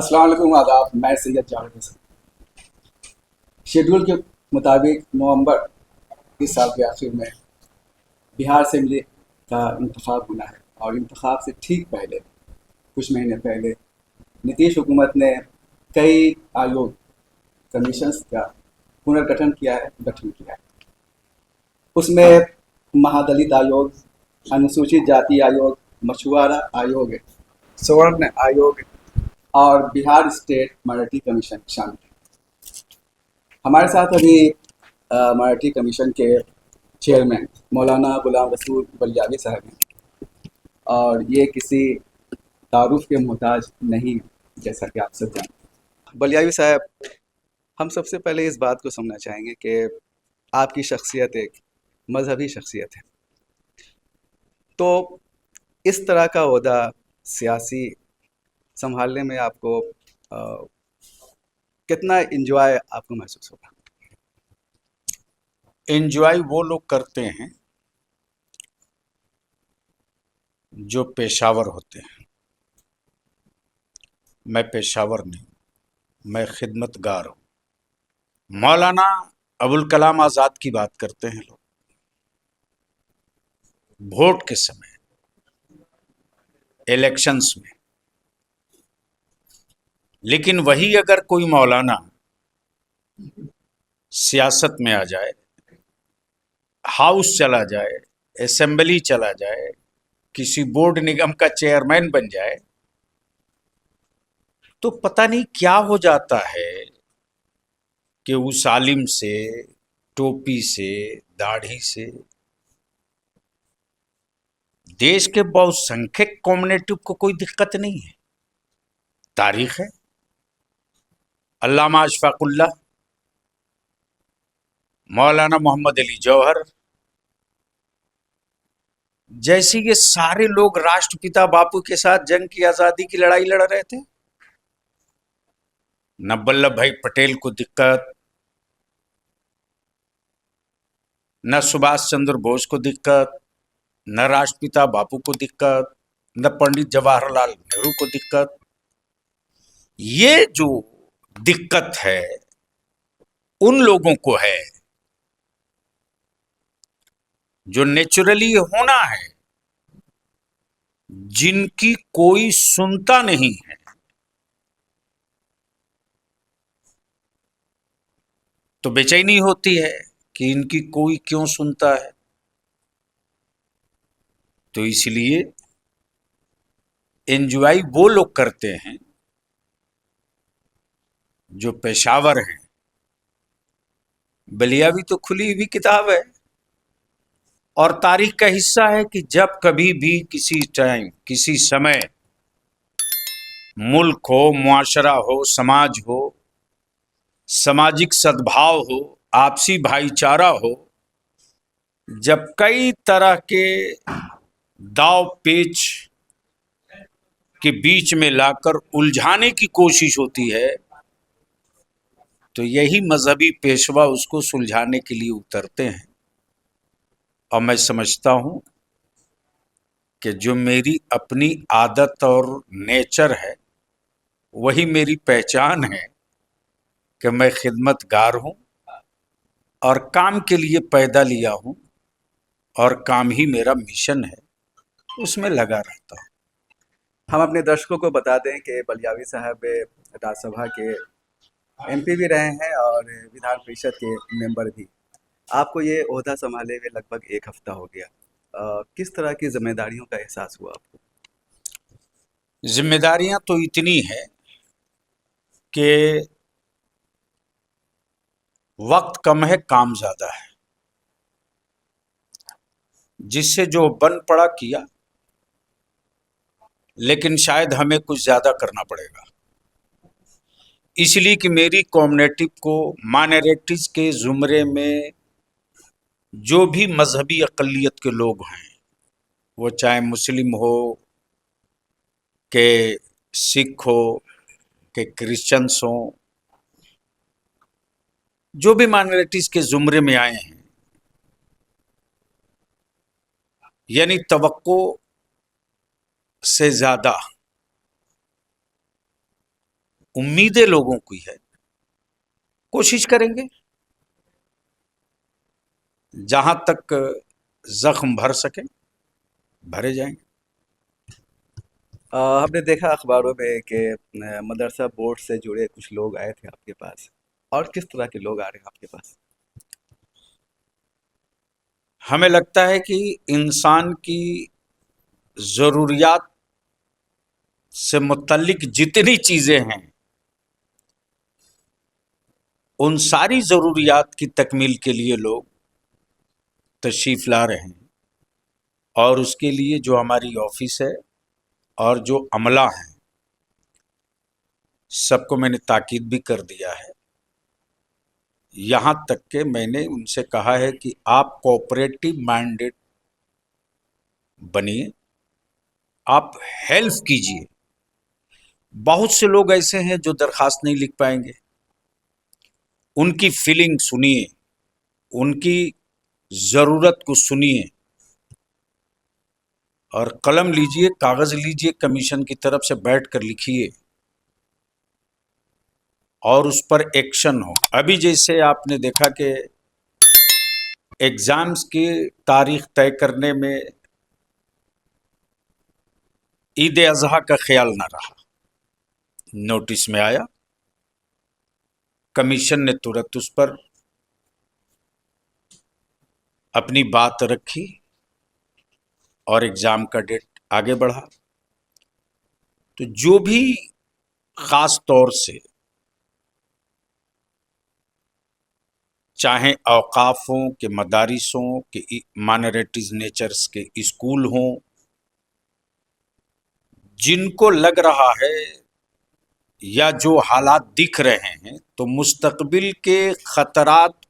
السلام علیکم، آداب۔ میں سید جاوید حسن۔ شیڈول کے مطابق نومبر اس سال کے آخر میں بہار اسمبلی کا انتخاب ہونا ہے، اور انتخاب سے ٹھیک پہلے کچھ مہینے پہلے نتیش حکومت نے کئی آیوگ کمیشنز کا گٹھن کیا ہے۔ اس میں مہادلت آیوگ، انوسوچت جاتی آیوگ، مچھوارا آیوگ، سورن آیوگ اور بہار اسٹیٹ مراٹھی کمیشن شامل ہے۔ ہمارے ساتھ ابھی مراٹھی کمیشن کے چیئرمین مولانا غلام رسول بلیاوی صاحب ہیں، اور یہ کسی تعارف کے محتاج نہیں، جیسا کہ آپ سب جانتے ہیں۔ بلیاوی صاحب، ہم سب سے پہلے اس بات کو سمجھنا چاہیں گے کہ آپ کی شخصیت ایک مذہبی شخصیت ہے، تو اس طرح کا عہدہ سیاسی سنبھالنے میں آپ کو کتنا انجوائے آپ کو محسوس ہوگا؟ انجوائے وہ لوگ کرتے ہیں جو پیشاور ہوتے ہیں۔ میں پیشاور نہیں، میں خدمت گار ہوں۔ مولانا ابوالکلام آزاد کی بات کرتے ہیں لوگ ووٹ کے سمے، الیکشنز میں، لیکن وہی اگر کوئی مولانا سیاست میں آ جائے، ہاؤس چلا جائے، اسمبلی چلا جائے، کسی بورڈ نگم کا چیئرمین بن جائے، تو پتہ نہیں کیا ہو جاتا ہے کہ اس عالم سے، ٹوپی سے، داڑھی سے دیش کے بہت سنکھیک کمیونٹی کو کوئی دقت نہیں ہے۔ تاریخ ہے، علامہ اشفاق اللہ، مولانا محمد علی جوہر جیسے یہ سارے لوگ راشٹر پتا باپو کے ساتھ جنگ کی آزادی کی لڑائی لڑ رہے تھے۔ نہ ولبھ بھائی پٹیل کو دقت، نہ سبھاش چندر بوس کو دقت، نہ راشٹر پتا باپو کو دقت، نہ پنڈت جواہر لال نہرو کو دقت۔ یہ جو دقت ہے ان لوگوں کو ہے جو نیچرلی ہونا ہے، جن کی کوئی سنتا نہیں ہے۔ تو بے چینی ہوتی ہے کہ ان کی کوئی کیوں سنتا ہے۔ تو اس لیے انجوائے وہ لوگ کرتے ہیں جو پیشاور ہیں۔ بلیاوی تو کھلی ہوئی کتاب ہے اور تاریخ کا حصہ ہے کہ جب کبھی بھی کسی ٹائم، کسی سمے ملک ہو، معاشرہ ہو، سماج ہو، سماجک سدبھاؤ ہو، آپسی بھائی چارہ ہو، جب کئی طرح کے داؤ پیچ کے بیچ میں لا کر الجھانے کی کوشش ہوتی ہے، تو یہی مذہبی پیشوا اس کو سلجھانے کے لیے اترتے ہیں۔ اور میں سمجھتا ہوں کہ جو میری اپنی عادت اور نیچر ہے وہی میری پہچان ہے کہ میں خدمت گار ہوں اور کام کے لیے پیدا لیا ہوں، اور کام ہی میرا مشن ہے، اس میں لگا رہتا ہوں۔ ہم اپنے درشکوں کو بتا دیں کہ بلیاوی صاحب راج سبھا کے ایم پی بھی رہے ہیں اور ودھان پریشد کے ممبر بھی۔ آپ کو یہ عہدہ سنبھالے ہوئے لگ بھگ ایک ہفتہ ہو گیا، کس طرح کی ذمہ داریوں کا احساس ہوا آپ کو؟ ذمہ داریاں تو اتنی ہے کہ وقت کم ہے، کام زیادہ ہے، جس سے جو بن پڑا کیا، لیکن شاید ہمیں کچھ زیادہ کرنا پڑے گا، اس لیے کہ میری کمیونٹی کو، مائنارٹیز کے زمرے میں جو بھی مذہبی اقلیت کے لوگ ہیں، وہ چاہے مسلم ہو کہ سکھ ہو کہ کرسچنس ہوں، جو بھی مائنارٹیز کے زمرے میں آئے ہیں، یعنی توقع سے زیادہ امیدیں لوگوں کی ہے. کوشش کریں گے جہاں تک زخم بھر سکیں بھرے جائیں گے. ہم نے دیکھا اخباروں میں کہ مدرسہ بورڈ سے جڑے کچھ لوگ آئے تھے آپ کے پاس، اور کس طرح کے لوگ آ رہے ہیں آپ کے پاس؟ ہمیں لگتا ہے کہ انسان کی ضروریات سے متعلق جتنی چیزیں ہیں ان ساری ضروریات کی تکمیل کے لیے لوگ تشریف لا رہے ہیں، اور اس کے لیے جو ہماری آفس ہے اور جو عملہ ہیں سب کو میں نے تاکید بھی کر دیا ہے. یہاں تک کہ میں نے ان سے کہا ہے کہ آپ کوآپریٹو مائنڈیڈ بنیے، آپ ہیلپ کیجئے. بہت سے لوگ ایسے ہیں جو درخواست نہیں لکھ پائیں گے، ان کی فیلنگ سنیے، ان کی ضرورت کو سنیے، اور قلم لیجئے، کاغذ لیجئے، کمیشن کی طرف سے بیٹھ کر لکھیے اور اس پر ایکشن ہو. ابھی جیسے آپ نے دیکھا کہ ایگزامز کی تاریخ طے کرنے میں عید اضحیٰ کا خیال نہ رہا، نوٹس میں آیا، کمیشن نے ترنت اس پر اپنی بات رکھی اور ایگزام کا ڈیٹ آگے بڑھا. تو جو بھی خاص طور سے چاہے اوقاف ہوں کہ مدارس ہوں کہ مائنرٹیز نیچرز کے اسکول ہوں، جن کو لگ رہا ہے یا جو حالات دکھ رہے ہیں تو مستقبل کے خطرات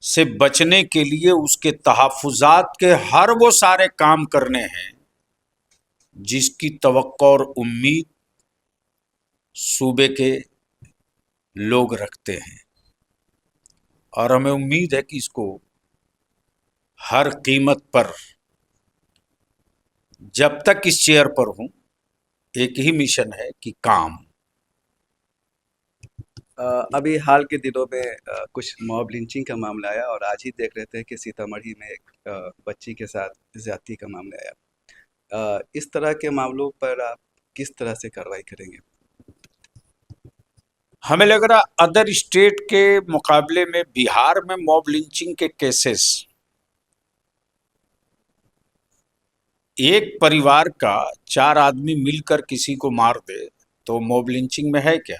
سے بچنے کے لیے اس کے تحفظات کے ہر وہ سارے کام کرنے ہیں جس کی توقع اور امید صوبے کے لوگ رکھتے ہیں. اور ہمیں امید ہے کہ اس کو ہر قیمت پر، جب تک اس چیئر پر ہوں، ایک ہی مشن ہے کہ کام. ابھی حال کے دنوں میں کچھ موب لنچنگ کا معاملہ آیا، اور آج ہی دیکھ رہے تھے کہ سیتامڑھی میں ایک بچی کے ساتھ زیادتی کا معاملہ آیا. اس طرح کے معاملوں پر آپ کس طرح سے کارروائی کریں گے؟ ہمیں لگ رہا ادر اسٹیٹ کے مقابلے میں بہار میں موب لنچنگ کے کیسز ایک پریوار کا 4 آدمی مل کر کسی کو مار دے تو موب لنچنگ میں ہے کیا؟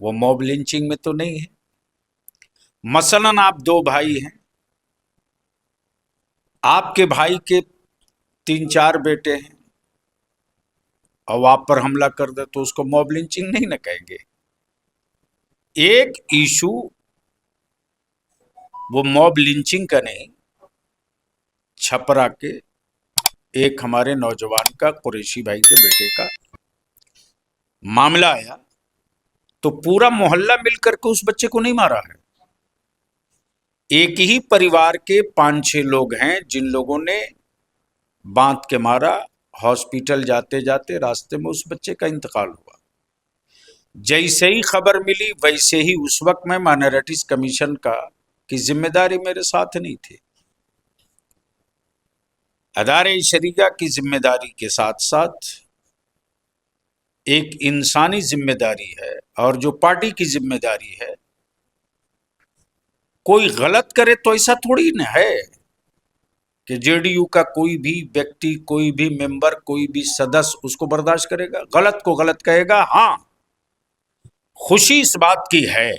وہ موب لنچنگ میں تو نہیں ہے. مثلاً آپ 2 بھائی ہیں، آپ کے بھائی کے 3-4 بیٹے ہیں، اور آپ پر حملہ کر دے تو اس کو موب لنچنگ نہیں نہ کہیں گے. ایک ایشو وہ موب لنچنگ کا نہیں، چھپرا کے ایک ہمارے نوجوان کا، قریشی بھائی کے بیٹے کا معاملہ آیا تو پورا محلہ مل کر کے اس بچے کو نہیں مارا ہے. ایک ہی پریوار کے 5-6 لوگ ہیں جن لوگوں نے باندھ کے مارا. ہاسپٹل جاتے جاتے راستے میں اس بچے کا انتقال ہوا. جیسے ہی خبر ملی ویسے ہی اس وقت میں مائنرٹیز کمیشن کی ذمہ داری میرے ساتھ نہیں تھی. ادارے شریعہ کی ذمہ داری کے ساتھ ساتھ ایک انسانی ذمہ داری ہے، اور جو پارٹی کی ذمہ داری ہے. کوئی غلط کرے تو ایسا تھوڑی نہ ہے کہ جے ڈی یو کا کوئی بھی ویکتی، کوئی بھی ممبر، کوئی بھی سدس اس کو برداشت کرے گا. غلط کو غلط کہے گا. ہاں، خوشی اس بات کی ہے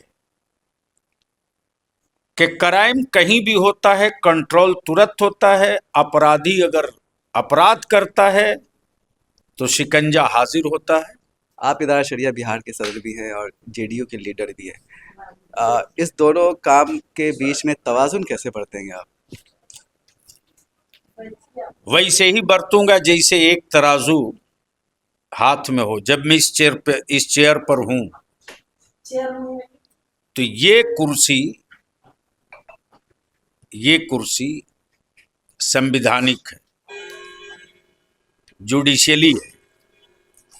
کہ کرائم کہیں بھی ہوتا ہے کنٹرول ترت ہوتا ہے. اپرادھی اگر اپرادھ کرتا ہے تو شکنجہ حاضر ہوتا ہے. آپ ادارہ شریعہ بہار کے صدر بھی ہیں اور جے ڈی یو کے لیڈر بھی ہیں. اس دونوں کام کے بیچ میں توازن کیسے برتیں گے آپ؟ ویسے ہی برتوں گا جیسے ایک ترازو ہاتھ میں ہو. جب میں اس چیئر پر ہوں تو یہ کرسی سمویدھانک ہے، جوڈیشلی ہے.